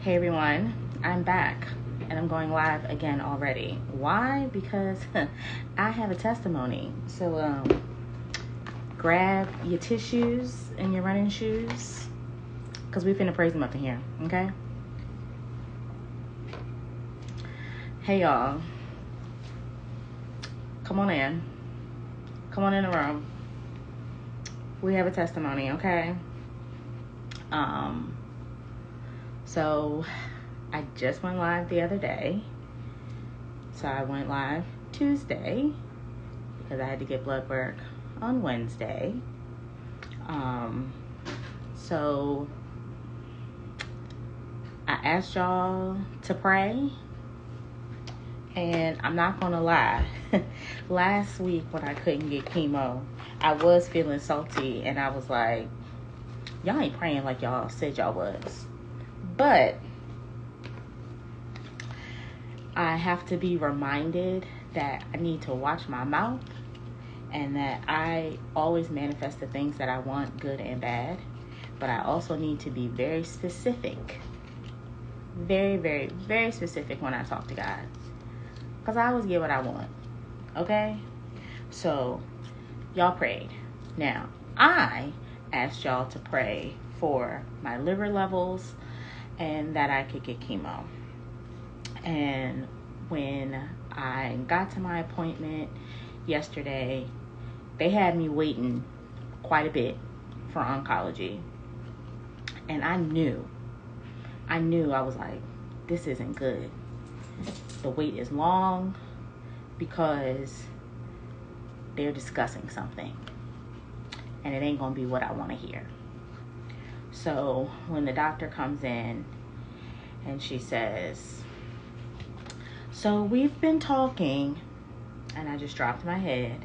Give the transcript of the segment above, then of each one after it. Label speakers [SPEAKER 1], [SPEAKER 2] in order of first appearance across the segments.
[SPEAKER 1] Hey everyone, I'm back and I'm going live again already. Why? Because I have a testimony. So grab your tissues and your running shoes because we finna praise him up in here, okay? Hey y'all, come on in. Come on in the room. We have a testimony, okay? So I just went live the other day. So I went live Tuesday because I had to get blood work on Wednesday. So I asked y'all to pray, and I'm not gonna lie. Last week when I couldn't get chemo, I was feeling salty, and I was like, y'all ain't praying like y'all said y'all was. But I have to be reminded that I need to watch my mouth and that I always manifest the things that I want, good and bad. But I also need to be very specific. Very, very, very specific when I talk to God. Because I always get what I want. Okay? So, y'all prayed. Now, I asked y'all to pray for my liver levels and that I could get chemo. And when I got to my appointment yesterday, they had me waiting quite a bit for oncology. And I knew I was like, this isn't good. The wait is long because they're discussing something. And it ain't going to be what I want to hear. So when the doctor comes in and she says, so we've been talking, and I just dropped my head.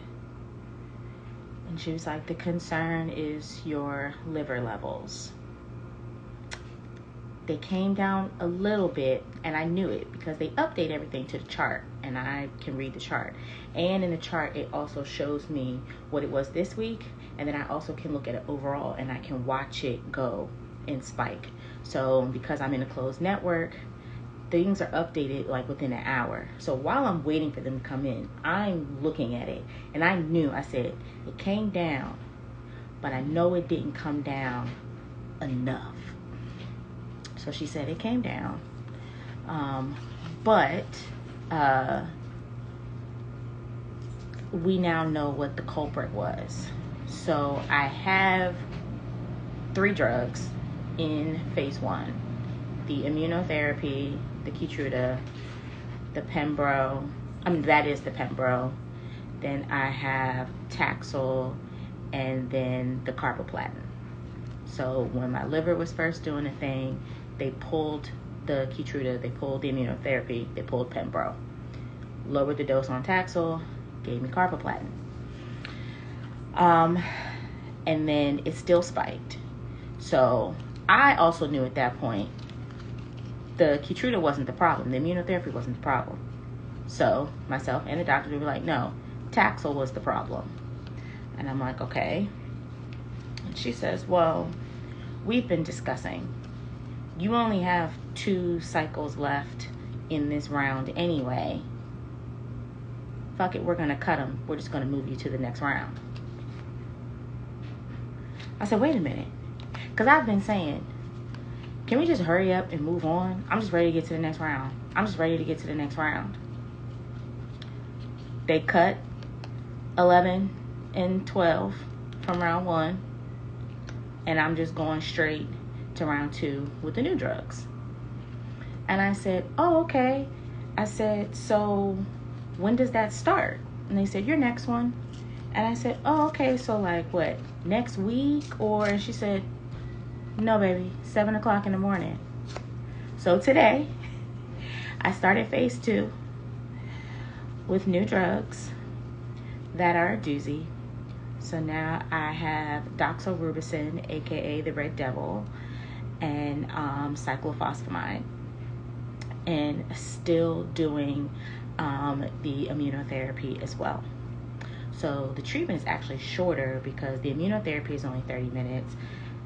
[SPEAKER 1] And she was like, the concern is your liver levels. They came down a little bit, and I knew it because they update everything to the chart, and I can read the chart. And in the chart, it also shows me what it was this week, and then I also can look at it overall, and I can watch it go and spike. So because I'm in a closed network, things are updated like within an hour. So while I'm waiting for them to come in, I'm looking at it, and I said, it came down, but I know it didn't come down enough. So she said it came down, but we now know what the culprit was. So I have 3 drugs in phase 1. The immunotherapy, the Keytruda, the Pembro. That is the Pembro. Then I have Taxol, and then the carboplatin. So when my liver was first doing a thing, they pulled the Keytruda, they pulled the immunotherapy, they pulled Pembro. Lowered the dose on Taxol, gave me carboplatin. And then it still spiked. So I also knew at that point the Keytruda wasn't the problem. The immunotherapy wasn't the problem. So myself and the doctor were like, no, Taxol was the problem. And I'm like, okay. And she says, well, we've been discussing. You only have 2 cycles left in this round anyway. Fuck it, we're going to cut them. We're just going to move you to the next round. I said, wait a minute. Because I've been saying, can we just hurry up and move on? I'm just ready to get to the next round. They cut 11 and 12 from round 1. And I'm just going straight to round 2 with the new drugs. And I said, oh, okay. I said, so when does that start? And they said, your next one. And I said, oh, okay. So like what, next week? Or, and she said, no, baby, 7 o'clock in the morning. So today, I started phase 2 with new drugs that are a doozy. So now I have doxorubicin, aka the Red Devil, and cyclophosphamide, and still doing the immunotherapy as well. So the treatment is actually shorter because the immunotherapy is only 30 minutes.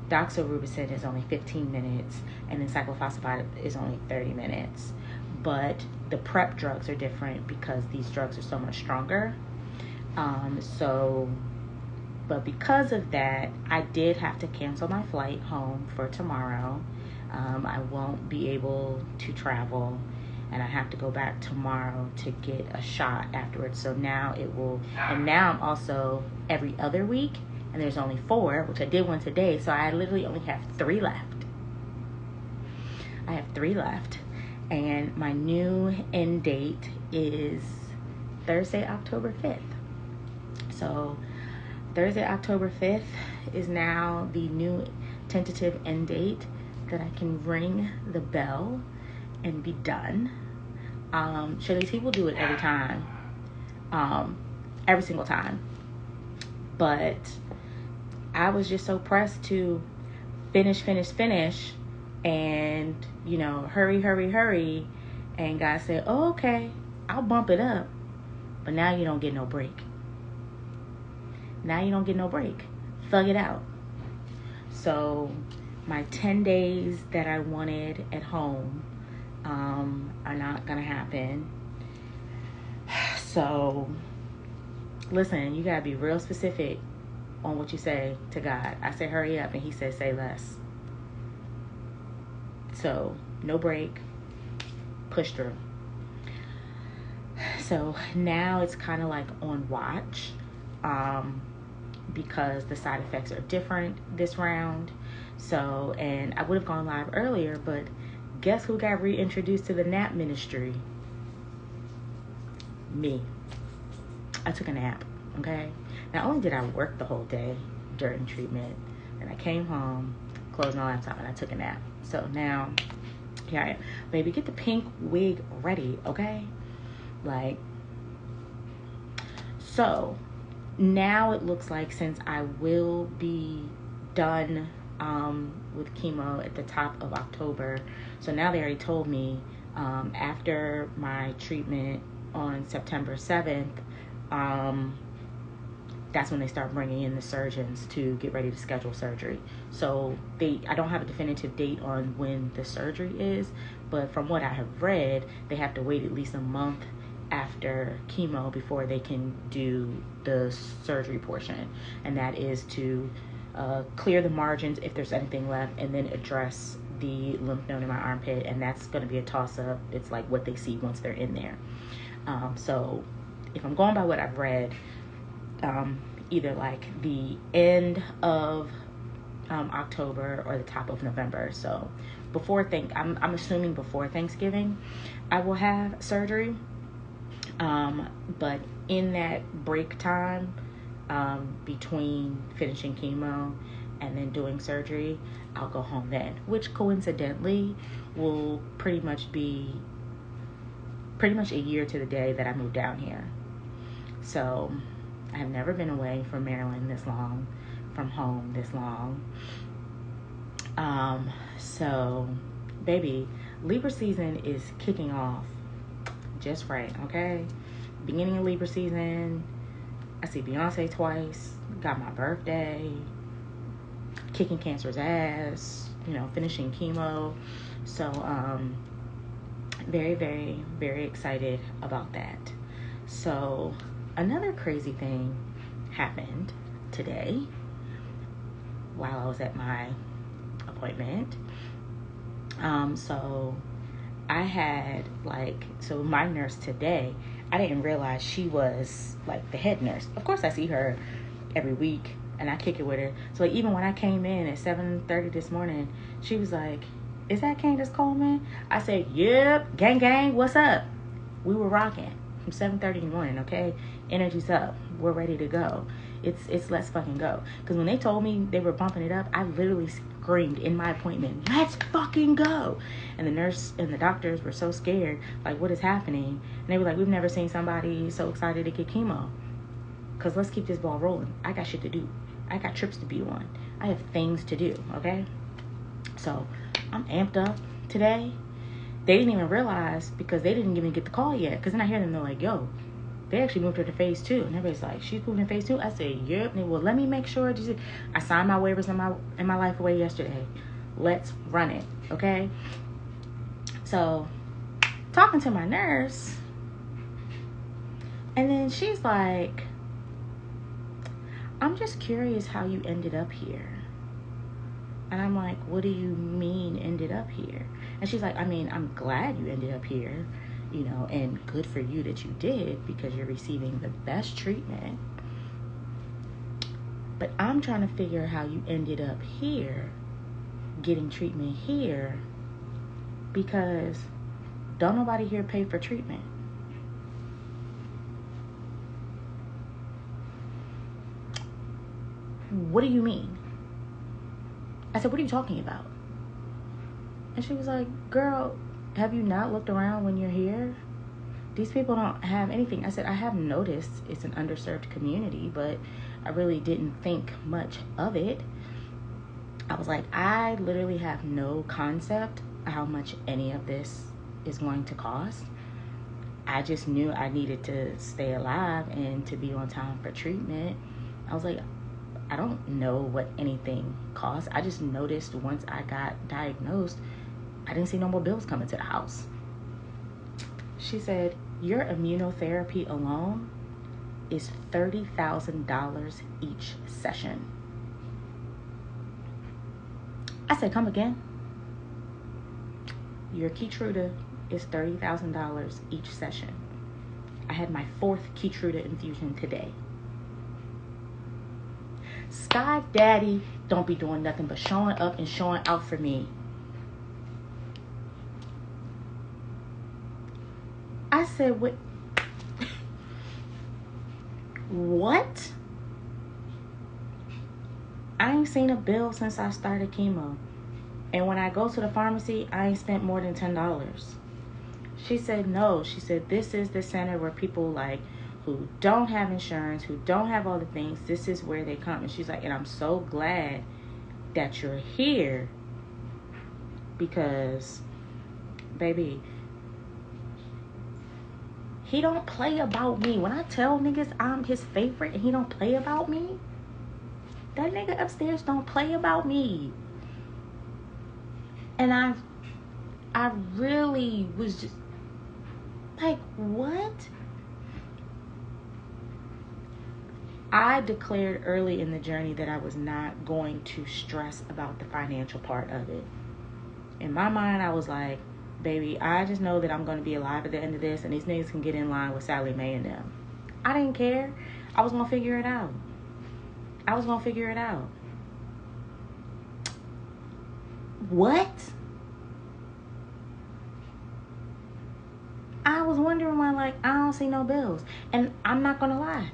[SPEAKER 1] doxorubicin is only 15 minutes, and then cyclophosphamide is only 30 minutes. But the PrEP drugs are different because these drugs are so much stronger. But because of that, I did have to cancel my flight home for tomorrow. I won't be able to travel, and I have to go back tomorrow to get a shot afterwards. So now now I'm also every other week, and there's only 4, which I did one today, so I literally only have 3 left. I have 3 left, and my new end date is Thursday, October 5th. So Thursday, October 5th is now the new tentative end date that I can ring the bell and be done. Shirley's people do it every time, every single time. But I was just so pressed to finish, and, hurry. And God said, oh, okay, I'll bump it up. But now you don't get no break. Thug it out. So my 10 days that I wanted at home are not going to happen. So listen, you got to be real specific on what you say to God. I said, hurry up. And he said, say less. So no break, push through. So now it's kind of like on watch, because the side effects are different this round. So, and I would have gone live earlier, but guess who got reintroduced to the nap ministry? Me. I took a nap, okay? Not only did I work the whole day during treatment, and I came home, closed my laptop, and I took a nap. So now, here I am. Baby, get the pink wig ready, okay? So now it looks like, since I will be done with chemo at the top of October, so now they already told me after my treatment on September 7th, that's when they start bringing in the surgeons to get ready to schedule surgery. So I don't have a definitive date on when the surgery is, but from what I have read, they have to wait at least a month after chemo before they can do the surgery portion, and that is to clear the margins if there's anything left, and then address the lymph node in my armpit, and that's going to be a toss-up. It's like what they see once they're in there. So if I'm going by what I've read, either like the end of October or the top of November. So I'm assuming before Thanksgiving I will have surgery. But in that break time, between finishing chemo and then doing surgery, I'll go home then, which coincidentally will pretty much a year to the day that I moved down here. So I have never been away from Maryland this long, from home this long. So baby, Libra season is kicking off just right, okay? Beginning of Libra season, I see Beyonce twice, got my birthday, kicking cancer's ass, finishing chemo. So very, very, very excited about that. So another crazy thing happened today while I was at my appointment. So I had my nurse today, I didn't realize she was like the head nurse. Of course I see her every week and I kick it with her. So even when I came in at 7:30 this morning, she was like, is that Candace Coleman? I said, yep, gang, what's up? We were rocking from 7:30 in the morning, okay? Energy's up. We're ready to go. It's let's fucking go. Because when they told me they were bumping it up, I literally screamed in my appointment, let's fucking go. And the nurse and the doctors were so scared, like, what is happening? And they were like, we've never seen somebody so excited to get chemo. Because let's keep this ball rolling. I got shit to do. I got trips to be on. I have things to do, okay? So I'm amped up today. They didn't even realize, because they didn't even get the call yet. Because then I hear them, they're like, yo, They actually moved her to phase 2. And everybody's like, she's moving to phase 2? I said, yep. And they, well, let me make sure. I signed my waivers in my life away yesterday. Let's run it, okay? So, talking to my nurse, and then she's like, I'm just curious how you ended up here. And I'm like, what do you mean ended up here? And she's like, I mean, I'm glad you ended up here, you know, and good for you that you did, because you're receiving the best treatment. But I'm trying to figure out how you ended up here, getting treatment here, because don't nobody here pay for treatment. What do you mean? I said, what are you talking about? And she was like, girl, have you not looked around when you're here? These people don't have anything. I said, I have noticed it's an underserved community, but I really didn't think much of it. I was like, I literally have no concept of how much any of this is going to cost. I just knew I needed to stay alive and to be on time for treatment. I was like, I don't know what anything costs. I just noticed once I got diagnosed, I didn't see no more bills coming to the house. She said, your immunotherapy alone is $30,000 each session. I said, come again? Your Keytruda is $30,000 each session. I had my 4th Keytruda infusion today. Sky Daddy don't be doing nothing but showing up and showing out for me. I said, what? What? I ain't seen a bill since I started chemo. And when I go to the pharmacy, I ain't spent more than $10. She said, no. She said, this is the center where people like who don't have insurance, who don't have all the things, this is where they come. And she's like, and I'm so glad that you're here, because, baby, he don't play about me. When I tell niggas I'm his favorite and he don't play about me, that nigga upstairs don't play about me. And I really was just like, what? I declared early in the journey that I was not going to stress about the financial part of it. In my mind, I was like, baby, I just know that I'm going to be alive at the end of this, and these niggas can get in line with Sally Mae and them. I didn't care. I was going to figure it out. What? I was wondering why, like, I don't see no bills. And I'm not going to lie.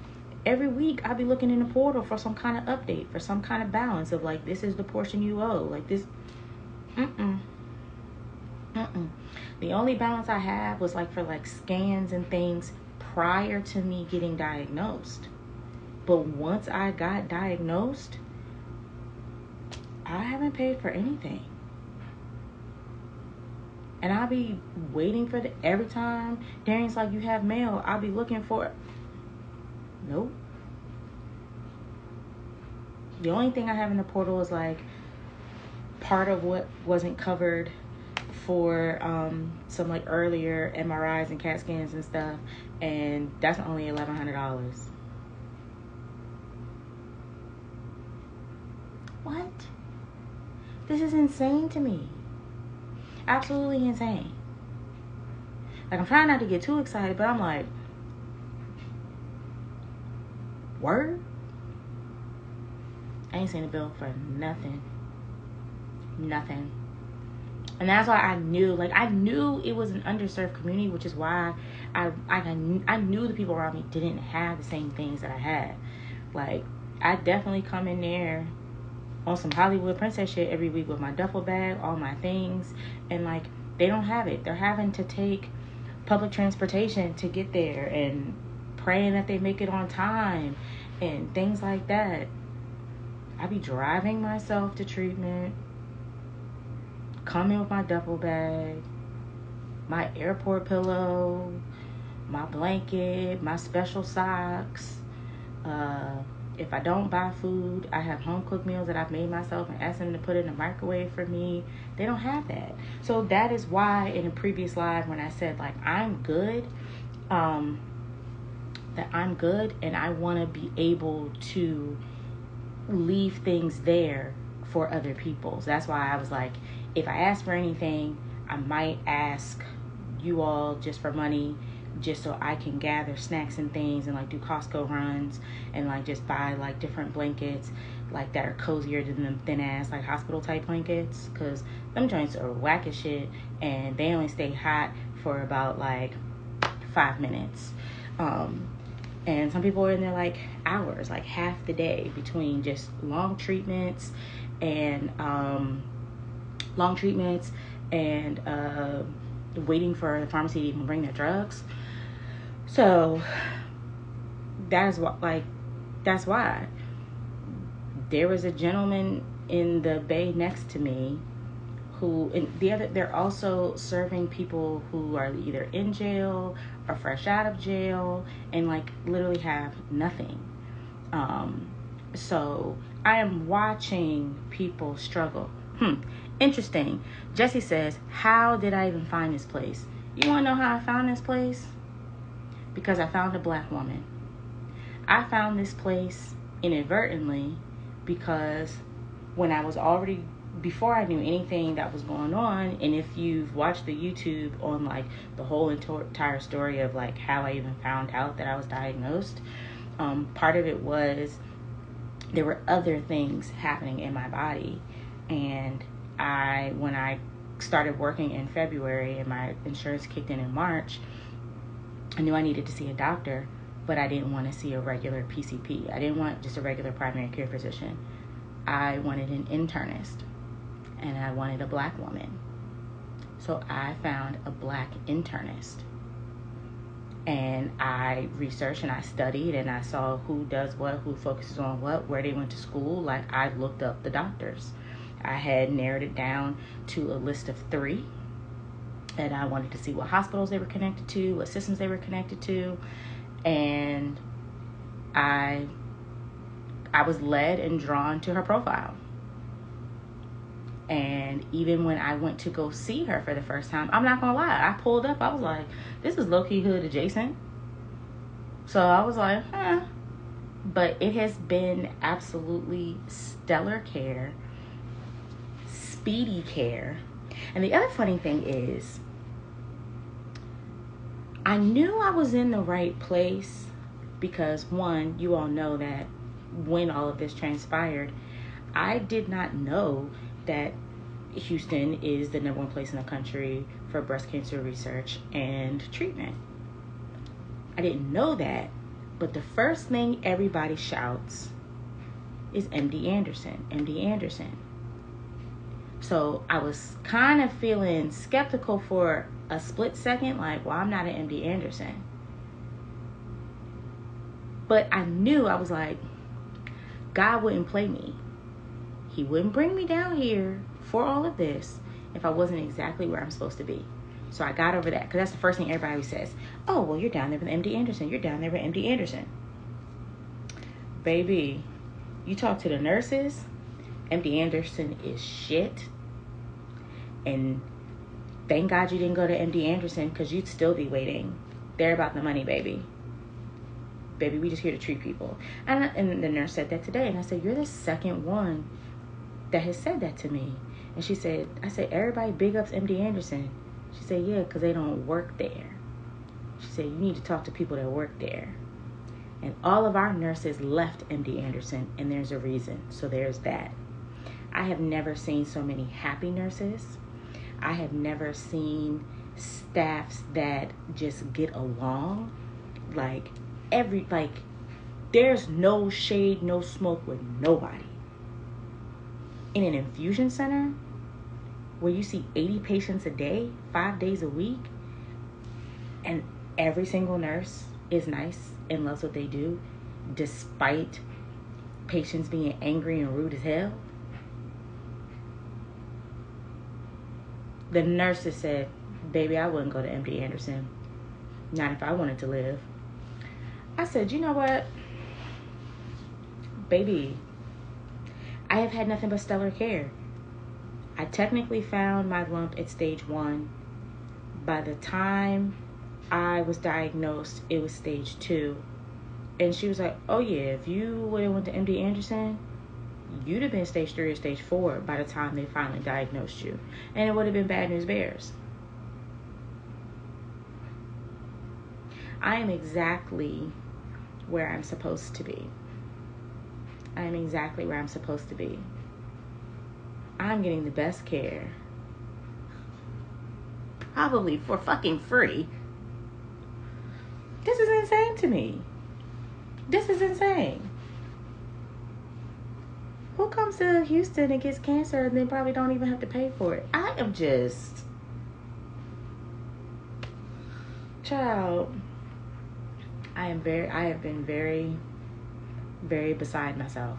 [SPEAKER 1] Every week, I'll be looking in the portal for some kind of update, for some kind of balance of, like, this is the portion you owe. Like, this. The only balance I have was, like, for, like, scans and things prior to me getting diagnosed. But once I got diagnosed, I haven't paid for anything. And I'll be waiting for every time Darian's like, you have mail, I'll be looking for it. Nope. The only thing I have in the portal is like part of what wasn't covered for some like earlier MRIs and CAT scans and stuff, and that's only $1,100. What? This is insane to me. Absolutely insane. Like, I'm trying not to get too excited, but I'm like, word? I ain't seen a bill for nothing. And that's why I knew it was an underserved community, which is why I knew the people around me didn't have the same things that I had. Like, I definitely come in there on some Hollywood princess shit every week with my duffel bag, all my things, and like, they don't have it. They're having to take public transportation to get there and praying that they make it on time and things like that. I be driving myself to treatment, coming with my duffel bag, my airport pillow, my blanket, my special socks. If I don't buy food, I have home cooked meals that I've made myself and ask them to put it in the microwave for me. They don't have that. So that is why in a previous live when I said like I'm good, that I'm good and I want to be able to leave things there for other people. So that's why I was like, if I ask for anything, I might ask you all just for money, just so I can gather snacks and things and like do Costco runs and like just buy like different blankets like that are cozier than them thin ass like hospital type blankets, because them joints are whack as shit and they only stay hot for about like 5 minutes. And some people are in there like hours, like half the day between just long treatments and waiting for the pharmacy to even bring their drugs. So that's why there was a gentleman in the bay next to me who, and they're also serving people who are either in jail or fresh out of jail and like literally have nothing. So I am watching people struggle. Interesting. Jesse says, how did I even find this place? You want to know how I found this place? Because I found a black woman. I found this place inadvertently because when I was already, before I knew anything that was going on, and if you've watched the YouTube on like the whole entire story of like how I even found out that I was diagnosed, part of it was there were other things happening in my body. And when I started working in February and my insurance kicked in March, I knew I needed to see a doctor, but I didn't want to see a regular PCP. I didn't want just a regular primary care physician. I wanted an internist, and I wanted a black woman. So I found a black internist. And I researched and I studied and I saw who does what, who focuses on what, where they went to school. Like I looked up the doctors. I had narrowed it down to a list of 3. And I wanted to see what hospitals they were connected to, what systems they were connected to. And I was led and drawn to her profile. And even when I went to go see her for the first time, I'm not gonna lie, I pulled up, I was like, this is low-key hood adjacent. So I was like, But it has been absolutely stellar care, speedy care. And the other funny thing is, I knew I was in the right place because, one, you all know that when all of this transpired, I did not know that Houston is the #1 place in the country for breast cancer research and treatment. I didn't know that, but the first thing everybody shouts is MD Anderson, MD Anderson. So I was kind of feeling skeptical for a split second, like, well, I'm not an MD Anderson. But I knew, I was like, God wouldn't play me. He wouldn't bring me down here for all of this if I wasn't exactly where I'm supposed to be. So I got over that, because that's the first thing everybody says. Oh, well, you're down there with MD Anderson. You're down there with MD Anderson. Baby, you talk to the nurses, MD Anderson is shit. And thank God you didn't go to MD Anderson, because you'd still be waiting. They're about the money, baby. Baby, we just here to treat people. And the nurse said that today. And I said, you're the second one that has said that to me. And she said, I said, everybody big ups MD Anderson. She said, yeah, because they don't work there. She said, you need to talk to people that work there. And all of our nurses left MD Anderson, and there's a reason. So there's that. I have never seen so many happy nurses. I have never seen staffs that just get along. There's no shade, no smoke with nobody. In an infusion center where you see 80 patients a day, 5 days a week, and every single nurse is nice and loves what they do, despite patients being angry and rude as hell. The nurses said, baby, I wouldn't go to MD Anderson. Not if I wanted to live. I said, you know what? Baby, I have had nothing but stellar care. I technically found my lump at stage 1. By the time I was diagnosed, it was stage 2. And she was like, oh yeah, if you would have went to MD Anderson, you'd have been stage 3 or stage 4 by the time they finally diagnosed you. And it would have been bad news bears. I am exactly where I'm supposed to be. I am exactly where I'm supposed to be. I'm getting the best care. Probably for fucking free. This is insane to me. This is insane. Who comes to Houston and gets cancer and then probably don't even have to pay for it? I am just... Child, I have been very, very beside myself.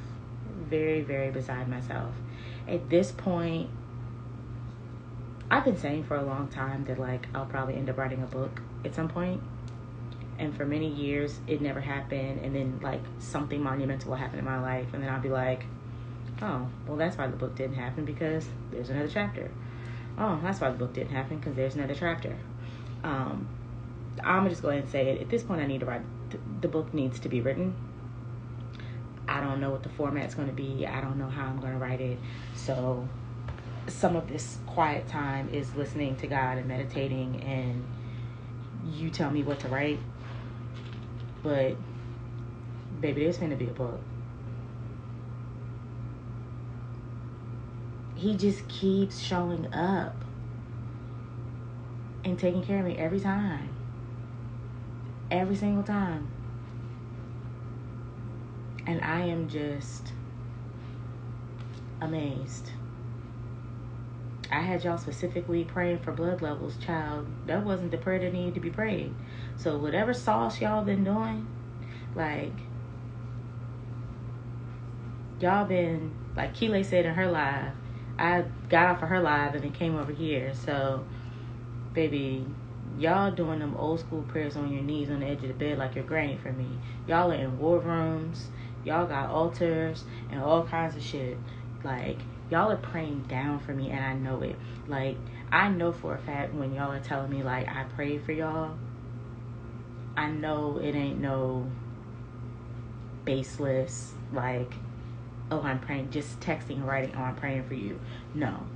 [SPEAKER 1] Very, very beside myself. At this point, I've been saying for a long time that, like, I'll probably end up writing a book at some point. And for many years, it never happened. And then, like, something monumental will happen in my life. And then I'll be like, oh, well, that's why the book didn't happen, because there's another chapter. Oh, that's why the book didn't happen, because there's another chapter. I'm going to just go ahead and say it. At this point, I need to write. The book needs to be written. I don't know what the format's going to be. I don't know how I'm going to write it. So some of this quiet time is listening to God and meditating, and you tell me what to write. But, baby, there's going to be a book. He just keeps showing up and taking care of me every time. Every single time. And I am just amazed. I had y'all specifically praying for blood levels, child. That wasn't the prayer that needed to be prayed. So whatever sauce y'all been doing, like, y'all been, like Keeley said in her live, I got off of her live and then came over here. So, baby, y'all doing them old school prayers on your knees on the edge of the bed like your granny for me. Y'all are in war rooms. Y'all got altars and all kinds of shit. Like, y'all are praying down for me, and I know it. Like, I know for a fact when y'all are telling me, like, I prayed for y'all, I know it ain't no baseless, like, oh, I'm praying, just texting and writing, oh, I'm praying for you. No.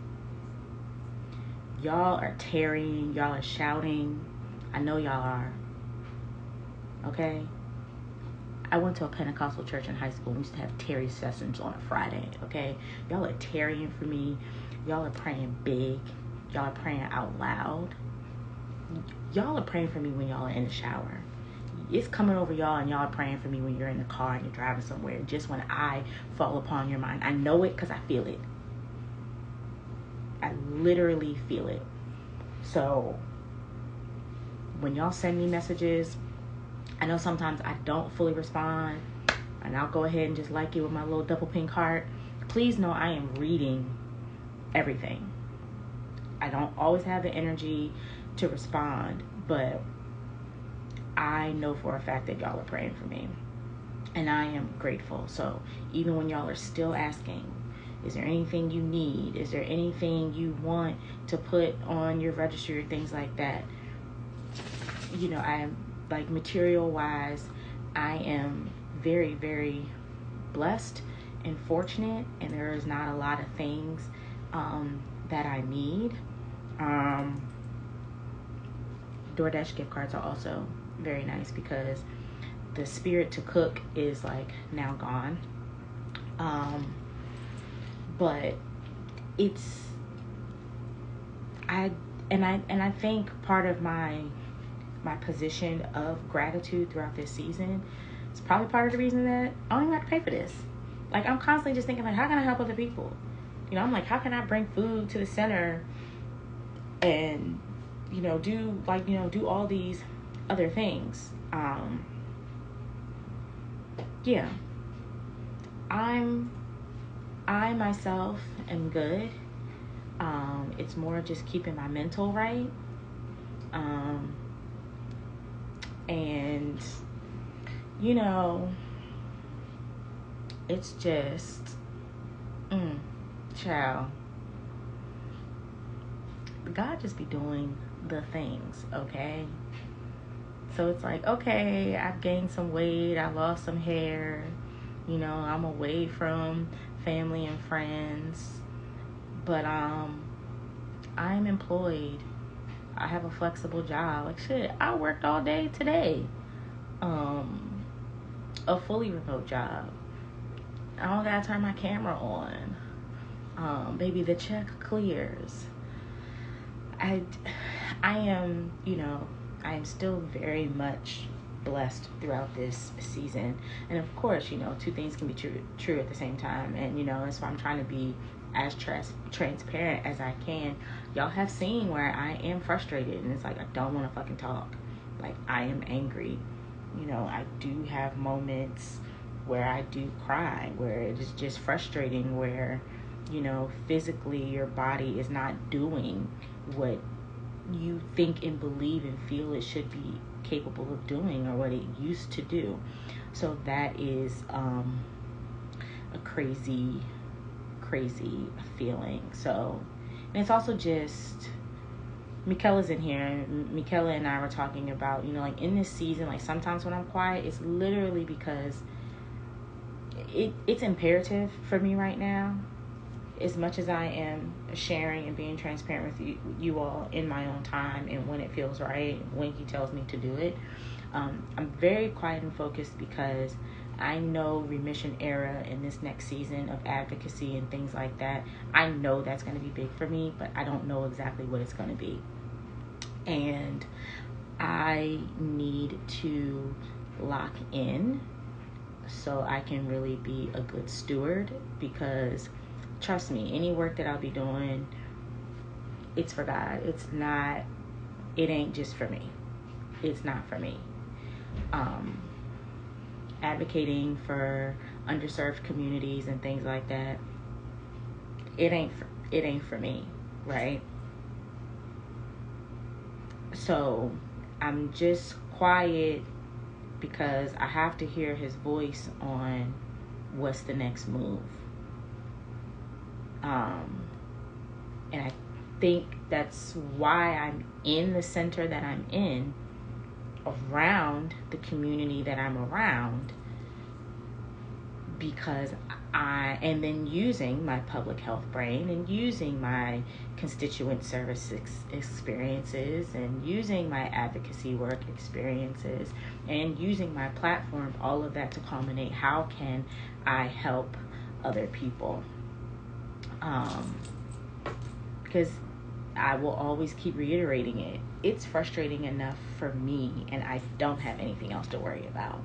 [SPEAKER 1] Y'all are tearing, y'all are shouting. I know y'all are. Okay? I went to a Pentecostal church in high school. We used to have Terry sessions on a Friday, okay? Y'all are tarrying for me. Y'all are praying big. Y'all are praying out loud. Y'all are praying for me when y'all are in the shower. It's coming over y'all, and y'all are praying for me when you're in the car and you're driving somewhere. Just when I fall upon your mind. I know it because I feel it. I literally feel it. So, when y'all send me messages, I know sometimes I don't fully respond, and I'll go ahead and just like it with my little double pink heart. Please know I am reading everything. I don't always have the energy to respond, but I know for a fact that y'all are praying for me, and I am grateful. So even when y'all are still asking, is there anything you need? Is there anything you want to put on your registry or things like that? You know, I am, like, material wise, I am very, very blessed and fortunate, and there is not a lot of things that I need. DoorDash gift cards are also very nice because the spirit to cook is, like, now gone. But it's, I think part of my position of gratitude throughout this season is probably part of the reason that I don't even have to pay for this. Like, I'm constantly just thinking, like, how can I help other people? You know, I'm like, how can I bring food to the center and, you know, do all these other things? Yeah. I myself am good. It's more just keeping my mental right. And, you know, it's just, child, God just be doing the things, okay? So it's like, okay, I've gained some weight, I lost some hair, you know, I'm away from family and friends, but I'm employed. I have a flexible job. Like, shit, I worked all day today. A fully remote job. I don't gotta turn my camera on. Baby, the check clears. I am, you know, I am still very much blessed throughout this season. And of course, you know, two things can be true at the same time. And, you know, that's why I'm trying to be as transparent as I can. Y'all have seen where I am frustrated, and it's like I don't want to fucking talk. Like, I am angry. You know, I do have moments where I do cry, where it is just frustrating, where, you know, physically your body is not doing what you think and believe and feel it should be capable of doing, or what it used to do. So that is a crazy feeling. So, and it's also just, Mikaela's in here, and Mikaela and I were talking about, you know, like in this season, like sometimes when I'm quiet, it's literally because it's imperative for me right now. As much as I am sharing and being transparent with you all in my own time and when it feels right, when he tells me to do it, I'm very quiet and focused because I know Remission Era in this next season of advocacy and things like that, I know that's going to be big for me, but I don't know exactly what it's going to be. And I need to lock in so I can really be a good steward, because trust me, any work that I'll be doing, it's for God. It ain't just for me. It's not for me. Advocating for underserved communities and things like that, it ain't for me, right? So I'm just quiet because I have to hear his voice on what's the next move. And I think that's why I'm in the center that I'm in, around the community that I'm around, because and then using my public health brain and using my constituent service experiences and using my advocacy work experiences and using my platform, all of that to culminate, how can I help other people? Because I will always keep reiterating it. It's frustrating enough for me, and I don't have anything else to worry about.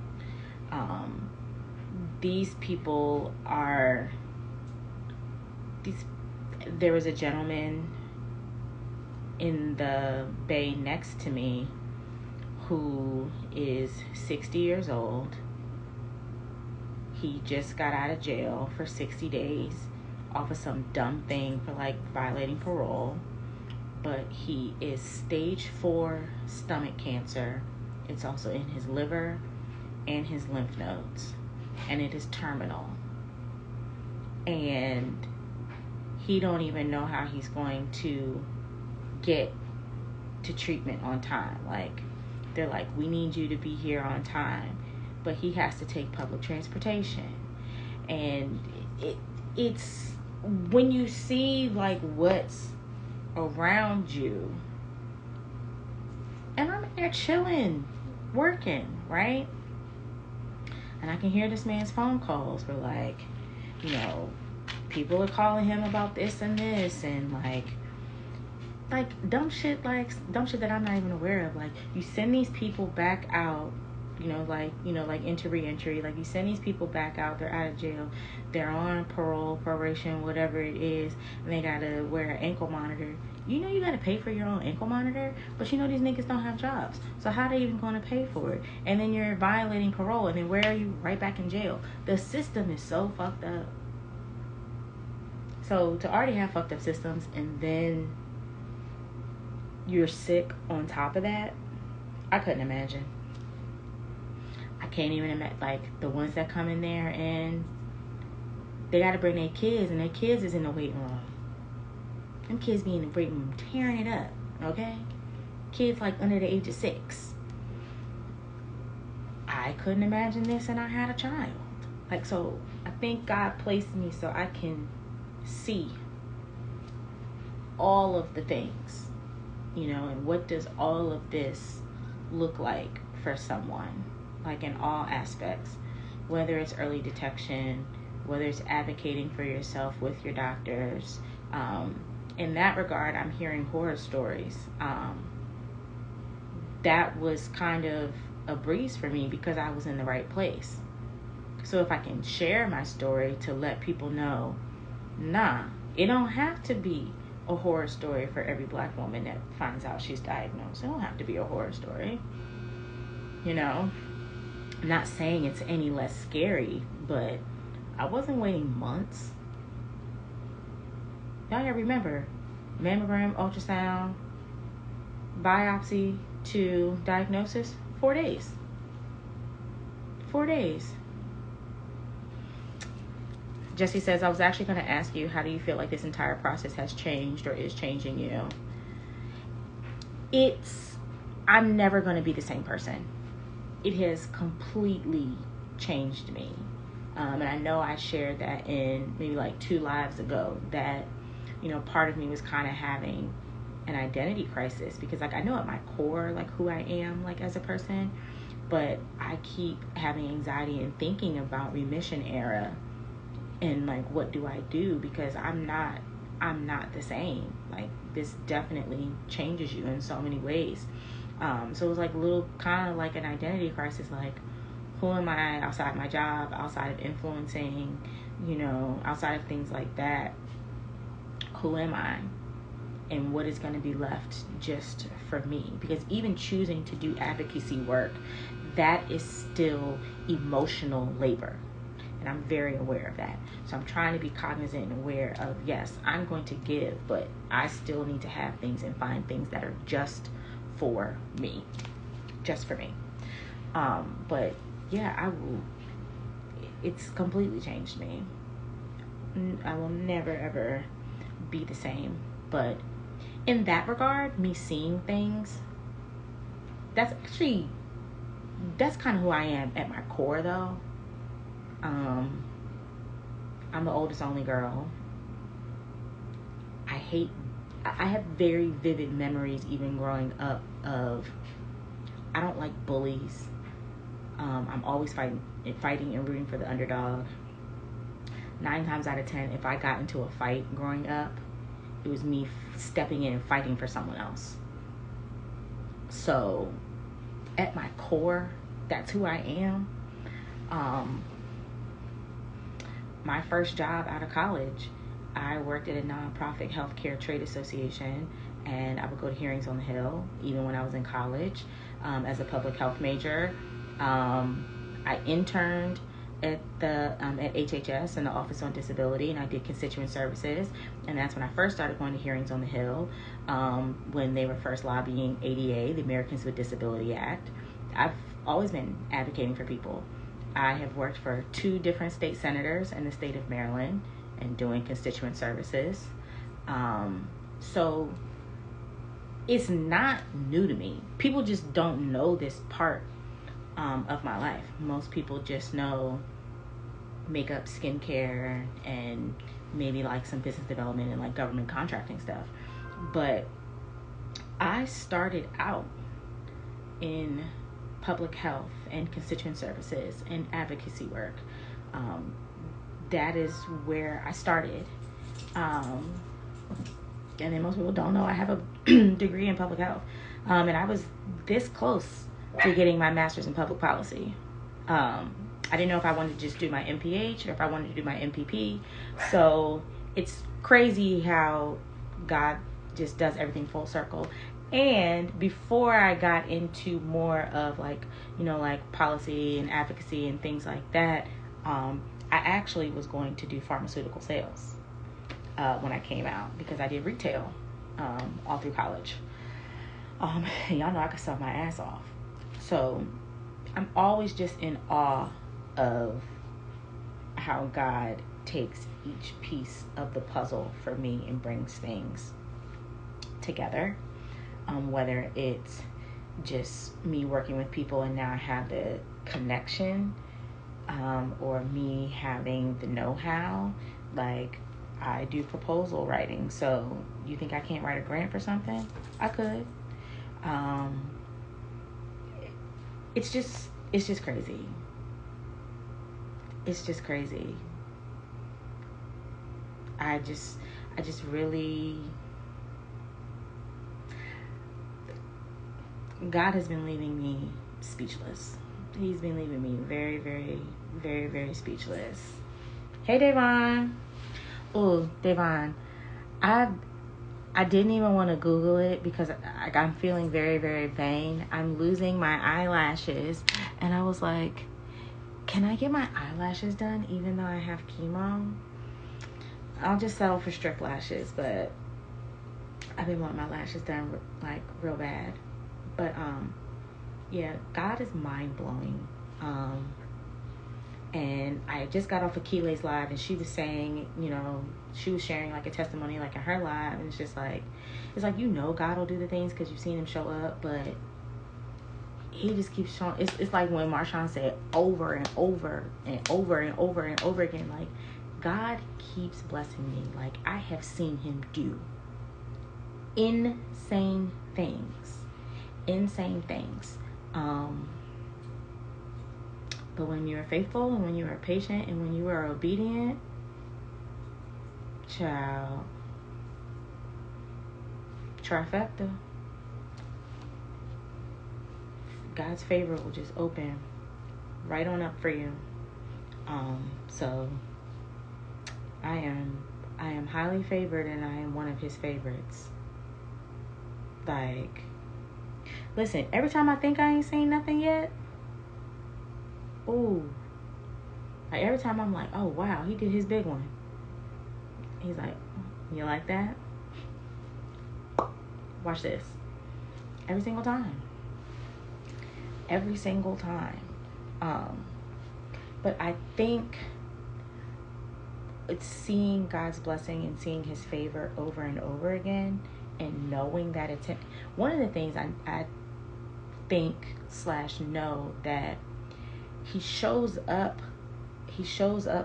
[SPEAKER 1] These people are... There was a gentleman in the bay next to me who is 60 years old. He just got out of jail for 60 days off of some dumb thing for like violating parole. But he is stage 4 stomach cancer. It's also in his liver and his lymph nodes. And it is terminal. And he don't even know how he's going to get to treatment on time. Like, they're like, we need you to be here on time. But he has to take public transportation. And it's when you see like what's around you, and I'm there chilling, working, right? And I can hear this man's phone calls for like, you know, people are calling him about this and this, and like dumb shit that I'm not even aware of. Like, you send these people back out, like into re-entry, like you send these people back out, they're out of jail, they're on parole, probation, whatever it is, and they gotta wear an ankle monitor. You gotta pay for your own ankle monitor, but these niggas don't have jobs, so how they even gonna pay for it? And then you're violating parole, and then where are you? Right back in jail. The system is so fucked up. So to already have fucked up systems, and then you're sick on top of that, I couldn't imagine. can't even imagine, like, the ones that come in there and they got to bring their kids, and their kids is in the waiting room. Them kids be in the waiting room tearing it up, okay? Kids, like, under the age of 6. I couldn't imagine this, and I had a child. Like, so I think God placed me so I can see all of the things, you know, and what does all of this look like for someone, like in all aspects, whether it's early detection, whether it's advocating for yourself with your doctors. In that regard, I'm hearing horror stories. That was kind of a breeze for me because I was in the right place. So if I can share my story to let people know, nah, it don't have to be a horror story for every Black woman that finds out she's diagnosed. It don't have to be a horror story. You know, I'm not saying it's any less scary, but I wasn't waiting months. Y'all gotta remember, mammogram, ultrasound, biopsy to diagnosis, 4 days. 4 days. Jesse says, I was actually going to ask you, how do you feel like this entire process has changed or is changing you? I'm never going to be the same person. It has completely changed me. And I know I shared that in maybe like 2 lives ago, that, you know, part of me was kind of having an identity crisis because, like, I know at my core, like, who I am, like, as a person, but I keep having anxiety and thinking about remission era and, like, what do I do, because I'm not the same. Like, this definitely changes you in so many ways. So it was like a little kind of like an identity crisis, like, who am I outside my job, outside of influencing, you know, outside of things like that? Who am I? And what is going to be left just for me? Because even choosing to do advocacy work, that is still emotional labor. And I'm very aware of that. So I'm trying to be cognizant and aware of, yes, I'm going to give, but I still need to have things and find things that are just for me. Just for me. But yeah, it's completely changed me. I will never, ever be the same. But in that regard, me seeing things, that's kind of who I am at my core, though. I'm the oldest only girl. I have very vivid memories even growing up of, I don't like bullies. I'm always fighting and rooting for the underdog. 9 times out of 10, if I got into a fight growing up, it was me stepping in and fighting for someone else. So at my core, that's who I am. My first job out of college, I worked at a nonprofit healthcare trade association, and I would go to Hearings on the Hill even when I was in college as a public health major. I interned at HHS in the Office on Disability, and I did constituent services, and that's when I first started going to Hearings on the Hill, when they were first lobbying ADA, the Americans with Disability Act. I've always been advocating for people. I have worked for 2 different state senators in the state of Maryland and doing constituent services. So it's not new to me. People just don't know this part of my life. Most people just know makeup, skincare, and maybe like some business development and like government contracting stuff. But I started out in public health and constituent services and advocacy work. That is where I started. And then most people don't know I have a degree in public health. And I was this close to getting my master's in public policy. I didn't know if I wanted to just do my MPH or if I wanted to do my MPP. So it's crazy how God just does everything full circle. And before I got into more of like, you know, like policy and advocacy and things like that, I actually was going to do pharmaceutical sales when I came out, because I did retail all through college. Y'all know I could sell my ass off. So I'm always just in awe of how God takes each piece of the puzzle for me and brings things together. Whether it's just me working with people and now I have the connection, or me having the know-how. Like, I do proposal writing, so you think I can't write a grant for something? I could. It's just crazy. It's just crazy. I just really, God has been leaving me speechless. He's been leaving me very, very, very, very speechless. Hey, Devon. Oh, Devon. I didn't even want to Google it because I'm feeling very, very vain. I'm losing my eyelashes. And I was like, can I get my eyelashes done even though I have chemo? I'll just settle for strip lashes, but I've been wanting my lashes done like real bad. But yeah, God is mind-blowing. And I just got off of Keelay's live, and she was saying, she was sharing like a testimony like in her live, and it's like God will do the things because you've seen him show up, but he just keeps showing. It's like when Marshawn said over and over and over and over and over again, like, God keeps blessing me. Like, I have seen him do insane things. But when you are faithful and when you are patient and when you are obedient, child, trifecta, God's favor will just open right on up for you. So I am highly favored, and I am one of his favorites. Like, listen, every time I think I ain't seen nothing yet, ooh, like every time I'm like, oh wow, he did his big one. He's like, you like that? Watch this. Every single time. But I think it's seeing God's blessing and seeing his favor over and over again, and knowing that it's him. One of the things I think / know that he shows up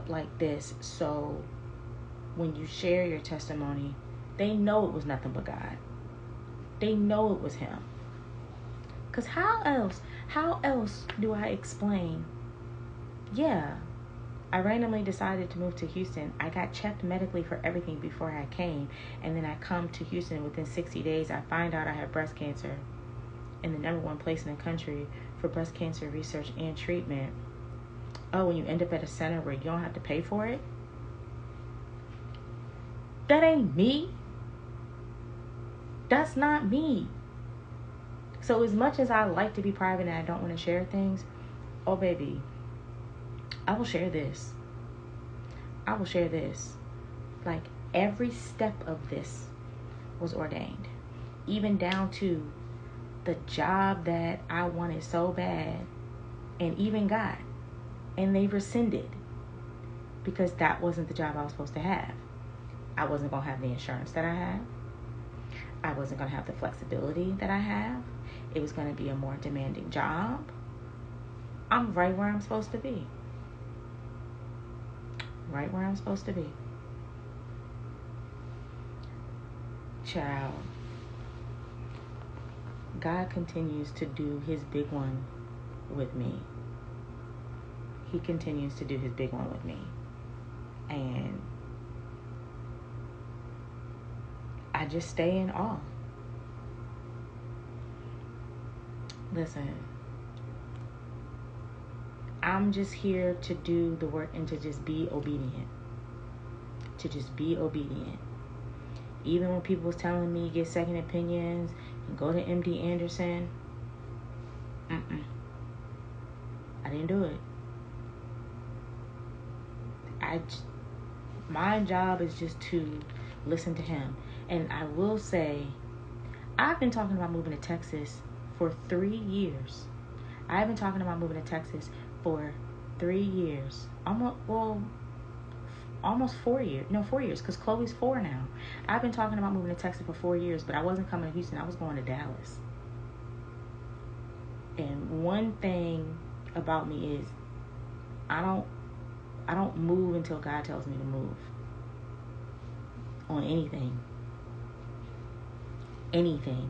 [SPEAKER 1] like this, so when you share your testimony, they know it was nothing but God. They know it was him. Because how else do I explain? Yeah, I randomly decided to move to Houston. I got checked medically for everything before I came. And then I come to Houston. Within 60 days, I find out I have breast cancer in the #1 place in the country for breast cancer research and treatment. Oh, when you end up at a center where you don't have to pay for it? That ain't me. That's not me. So as much as I like to be private and I don't want to share things, oh baby, I will share this. Like, every step of this was ordained. Even down to the job that I wanted so bad and even got. And they rescinded. Because that wasn't the job I was supposed to have. I wasn't going to have the insurance that I have. I wasn't going to have the flexibility that I have. It was going to be a more demanding job. I'm right where I'm supposed to be. Right where I'm supposed to be. Child. God continues to do his big one with me. He continues to do his big one with me. And I just stay in awe. Listen, I'm just here to do the work and to just be obedient. Even when people was telling me get second opinions and go to MD Anderson, I didn't do it. My job is just to listen to him. And I will say, I've been talking about moving to Texas for 3 years. I've been talking about moving to Texas for 3 years. Almost 4 years. No, 4 years, because Chloe's 4 now. I've been talking about moving to Texas for 4 years, but I wasn't coming to Houston. I was going to Dallas. And one thing about me is I don't move until God tells me to move on anything. Anything.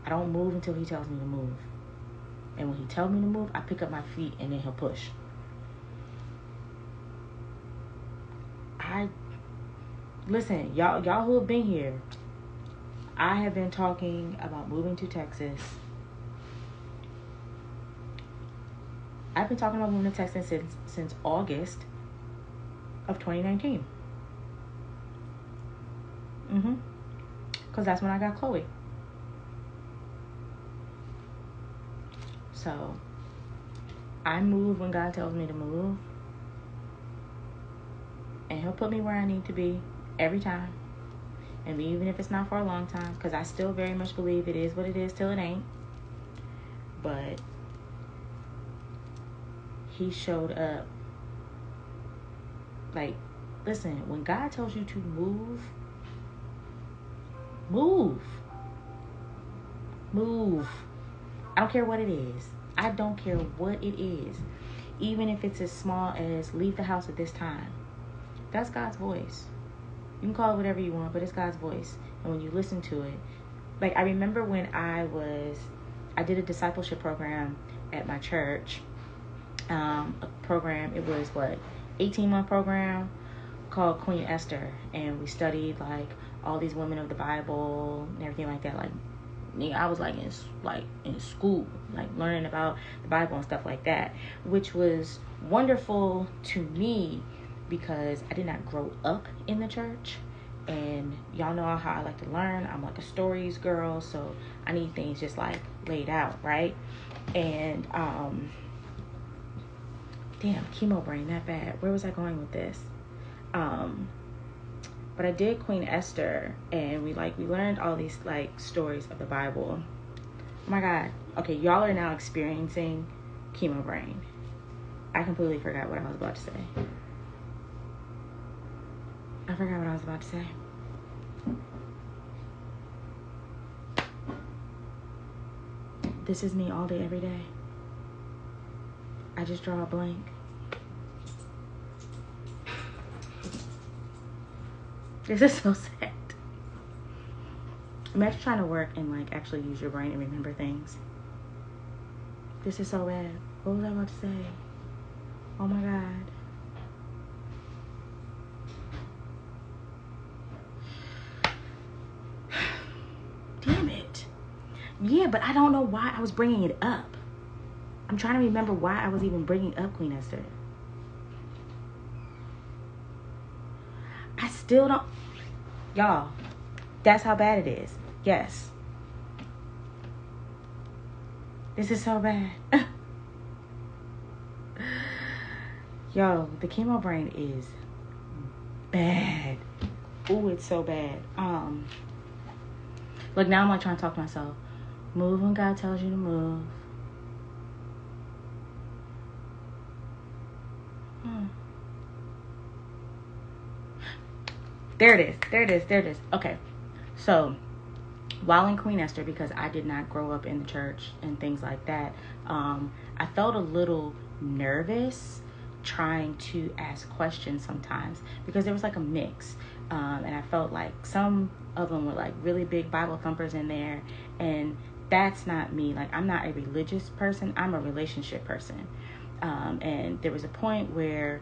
[SPEAKER 1] I don't move until he tells me to move. And when he tells me to move, I pick up my feet and then he'll push. Listen, y'all who have been here, I have been talking about moving to Texas. I've been talking about moving to Texas since August of 2019. Because that's when I got Chloe. So, I move when God tells me to move. And he'll put me where I need to be every time. And even if it's not for a long time. Because I still very much believe it is what it is till it ain't. But he showed up. Like, listen, when God tells you to move. I don't care what it is. I don't care what it is. Even if it's as small as leave the house at this time. That's God's voice. You can call it whatever you want, but it's God's voice. And when you listen to it, like I remember when I did a discipleship program at my church. A program, it was 18-month program called Queen Esther. And we studied like all these women of the Bible and everything like that. Like, I was like in school, like learning about the Bible and stuff like that, which was wonderful to me because I did not grow up in the church. And y'all know how I like to learn. I'm like a stories girl, so I need things just like laid out, right? And damn, chemo brain that bad. Where was I going with this? But I did Queen Esther, and we learned all these like stories of the Bible. Oh my God. Okay, y'all are now experiencing chemo brain. I completely forgot what I was about to say. This is me all day, every day. I just draw a blank. This is so sad. Imagine trying to work and like actually use your brain and remember things. This is so bad. What was I about to say? Oh my God. Damn it. Yeah, but I don't know why I was bringing it up. I'm trying to remember why I was even bringing up Queen Esther. I still don't. Y'all, that's how bad it is. Yes. This is so bad. Yo, the chemo brain is bad. Ooh, it's so bad. Look, now I'm like trying to talk to myself. Move when God tells you to move. There it is. Okay. So, while in Queen Esther, because I did not grow up in the church and things like that, I felt a little nervous trying to ask questions sometimes because there was like a mix. And I felt like some of them were like really big Bible thumpers in there. And that's not me. Like, I'm not a religious person. I'm a relationship person. And there was a point where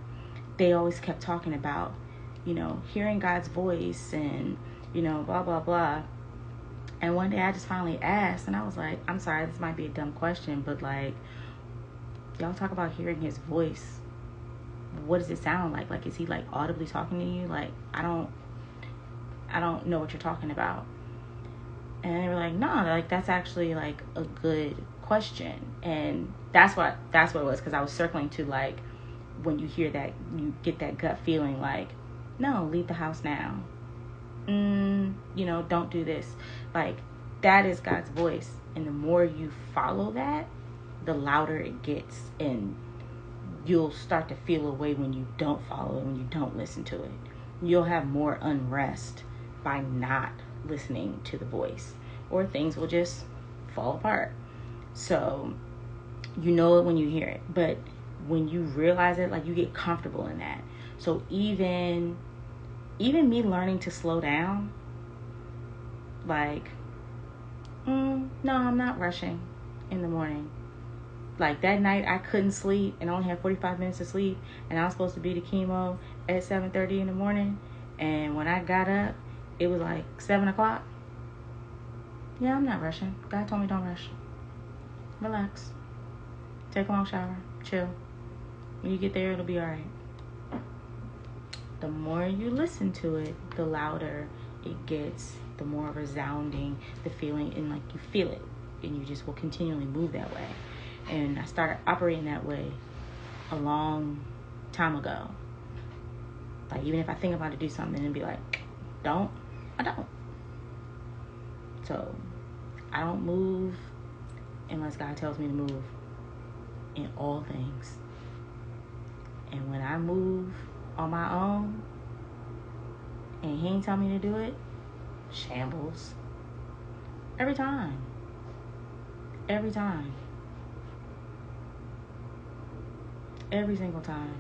[SPEAKER 1] they always kept talking about, hearing God's voice and, blah, blah, blah. And one day I just finally asked, and I was like, I'm sorry, this might be a dumb question, but like, y'all talk about hearing his voice. What does it sound like? Like, is he like audibly talking to you? Like, I don't know what you're talking about. And they were like, no, like that's actually like a good question. And that's what it was, because I was circling to like, when you hear that, you get that gut feeling like, no, leave the house now. Don't do this. Like, that is God's voice. And the more you follow that, the louder it gets, and you'll start to feel a way when you don't follow it, when you don't listen to it. You'll have more unrest by not listening to the voice, or things will just fall apart. So you know it when you hear it, but when you realize it, like, you get comfortable in that. So even me learning to slow down, like, no, I'm not rushing in the morning. Like, that night I couldn't sleep and I only had 45 minutes to sleep, and I was supposed to be to chemo at 7:30 in the morning, and when I got up it was like 7 o'clock. Yeah, I'm not rushing. God told me don't rush. Relax. Take a long shower. Chill. When you get there, it'll be alright. The more you listen to it, the louder it gets, the more resounding the feeling, and like you feel it, and you just will continually move that way. And I started operating that way a long time ago. Like, even if I think about to do something and be like, I don't. So I don't move unless God tells me to move in all things. And when I move on my own and He ain't tell me to do it, shambles. Every time. Every time. Every single time.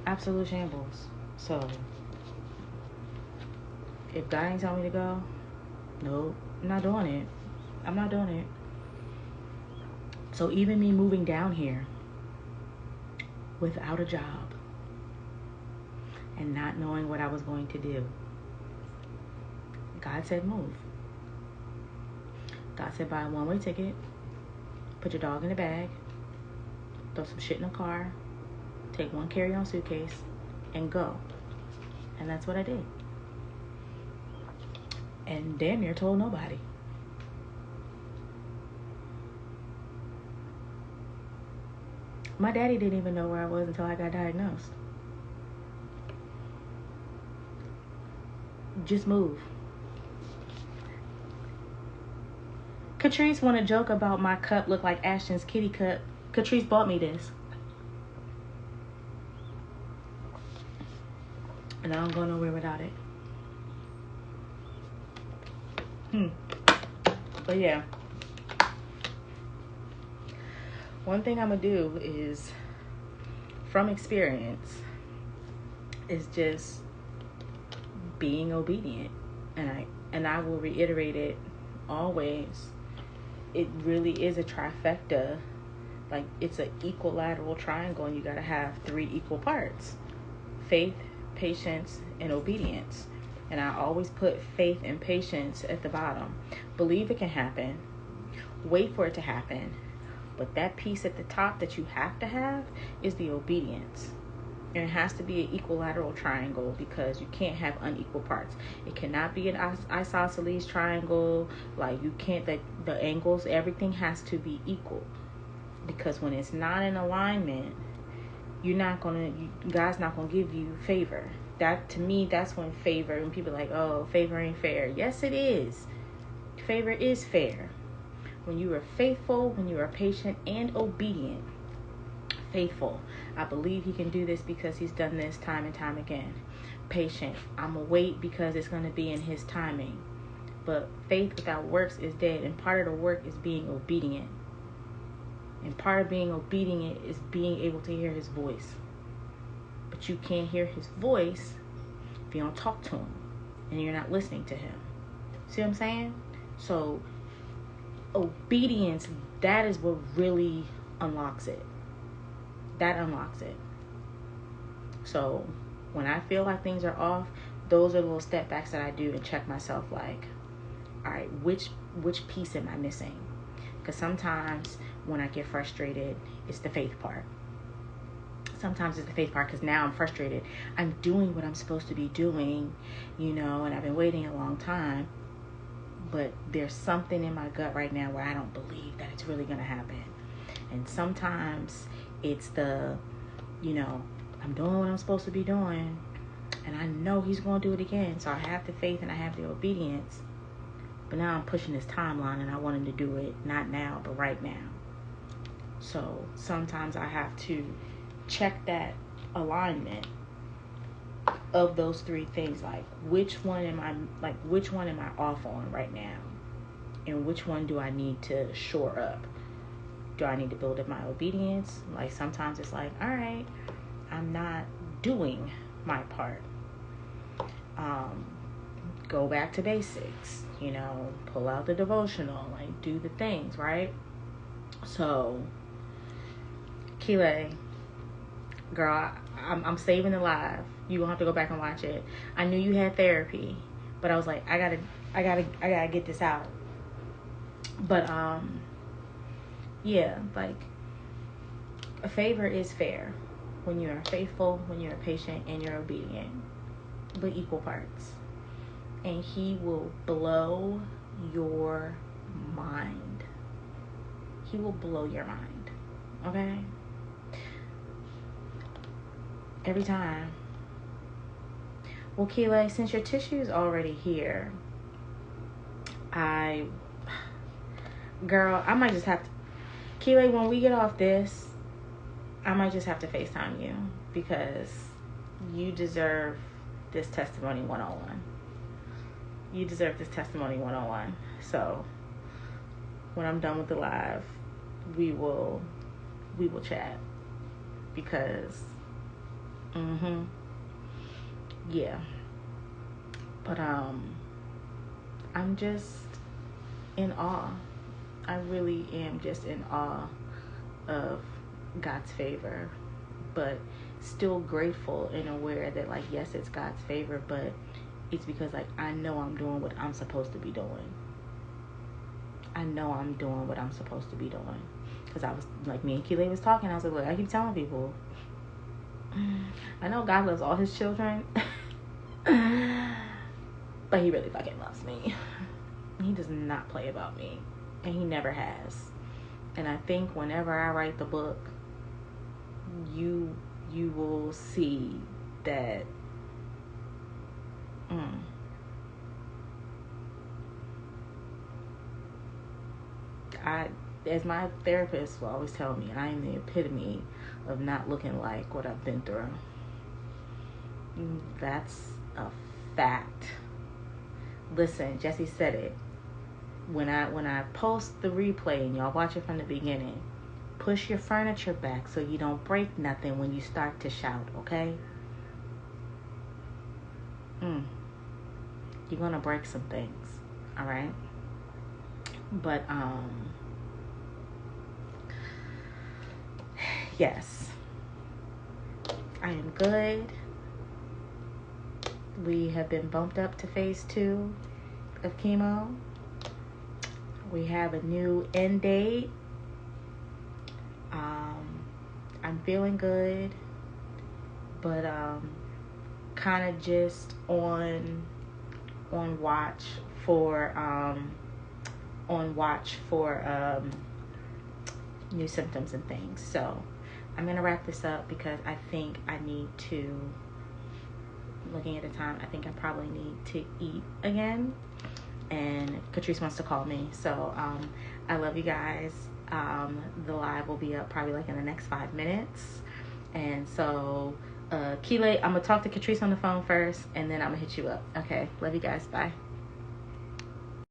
[SPEAKER 1] Absolute shambles. So if God ain't telling me to go, nope, I'm not doing it. I'm not doing it. So even me moving down here without a job and not knowing what I was going to do, God said move. God said buy a one-way ticket, put your dog in the bag, throw some shit in the car, take one carry-on suitcase, and go. And that's what I did. And damn near told nobody. My daddy didn't even know where I was until I got diagnosed. Just move. Catrice want to joke about my cup look like Ashton's kitty cup. Catrice bought me this. And I don't go nowhere without it. But yeah. One thing I'm going to do is, from experience, is just being obedient. And I will reiterate it always. It really is a trifecta. Like, it's an equilateral triangle, and you got to have 3 equal parts: faith, patience, and obedience. And I always put faith and patience at the bottom. Believe it can happen. Wait for it to happen. But that piece at the top that you have to have is the obedience. And it has to be an equilateral triangle, because you can't have unequal parts. It cannot be an isosceles triangle. Like, you can't, the angles, everything has to be equal. Because when it's not in alignment, God's not going to give you favor. That, to me, that's when favor, and people are like, oh, favor ain't fair. Yes, it is. Favor is fair. When you are faithful, when you are patient and obedient. Faithful. I believe He can do this because He's done this time and time again. Patient. I'm going to wait because it's going to be in His timing. But faith without works is dead. And part of the work is being obedient. And part of being obedient is being able to hear His voice. But you can't hear His voice if you don't talk to Him and you're not listening to Him. See what I'm saying? So obedience, that is what really unlocks it. That unlocks it. So when I feel like things are off, those are the little step backs that I do and check myself, like, all right, which piece am I missing? Because sometimes when I get frustrated, it's the faith part. Sometimes it's the faith part because now I'm frustrated. I'm doing what I'm supposed to be doing, and I've been waiting a long time. But there's something in my gut right now where I don't believe that it's really going to happen. And sometimes it's I'm doing what I'm supposed to be doing, and I know He's going to do it again. So I have the faith and I have the obedience. But now I'm pushing this timeline, and I want Him to do it not now, but right now. So sometimes I have to check that alignment of those three things. Like, which one am I off on right now? And which one do I need to shore up? Do I need to build up my obedience? Like, sometimes it's like, all right, I'm not doing my part. Go back to basics, pull out the devotional, like, do the things, right? So, Keeley, girl, I'm saving it live. You gonna have to go back and watch it. I knew you had therapy, but I was like, I gotta get this out. But yeah, like, a favor is fair when you're faithful, when you're patient, and you're obedient, but equal parts. And he will blow your mind. He will blow your mind. Okay? Every time. Well, Keeley, since your tissue is already here, I might just have to, Keeley, when we get off this, I might just have to FaceTime you, because you deserve this testimony 101. You deserve this testimony 101. So when I'm done with the live, we will chat, because yeah. But I'm just in awe. I really am just in awe of God's favor, but still grateful and aware that, like, yes, it's God's favor, but it's because, like, I know I'm doing what I'm supposed to be doing. I know I'm doing what I'm supposed to be doing. Because I was, like, me and Keeley was talking, I was like, look, I keep telling people, I know God loves all his children, but he really fucking loves me. He does not play about me, and he never has. And I think whenever I write the book, you will see that as my therapist will always tell me, I am the epitome of not looking like what I've been through. That's a fact. Listen, Jesse said it. When I post the replay and y'all watch it from the beginning, push your furniture back so you don't break nothing when you start to shout, okay? You're gonna break some things, all right? But yes, I am good. We have been bumped up to phase 2 of chemo. We have a new end date. I'm feeling good, but kind of just on watch for new symptoms and things. So I'm gonna wrap this up, because I think I need to, looking at the time, I think I probably need to eat again, and Catrice wants to call me. So I love you guys. The live will be up probably like in the next 5 minutes, and so Keeley, I'm gonna talk to Catrice on the phone first, and then I'm gonna hit you up. Okay, love you guys. Bye.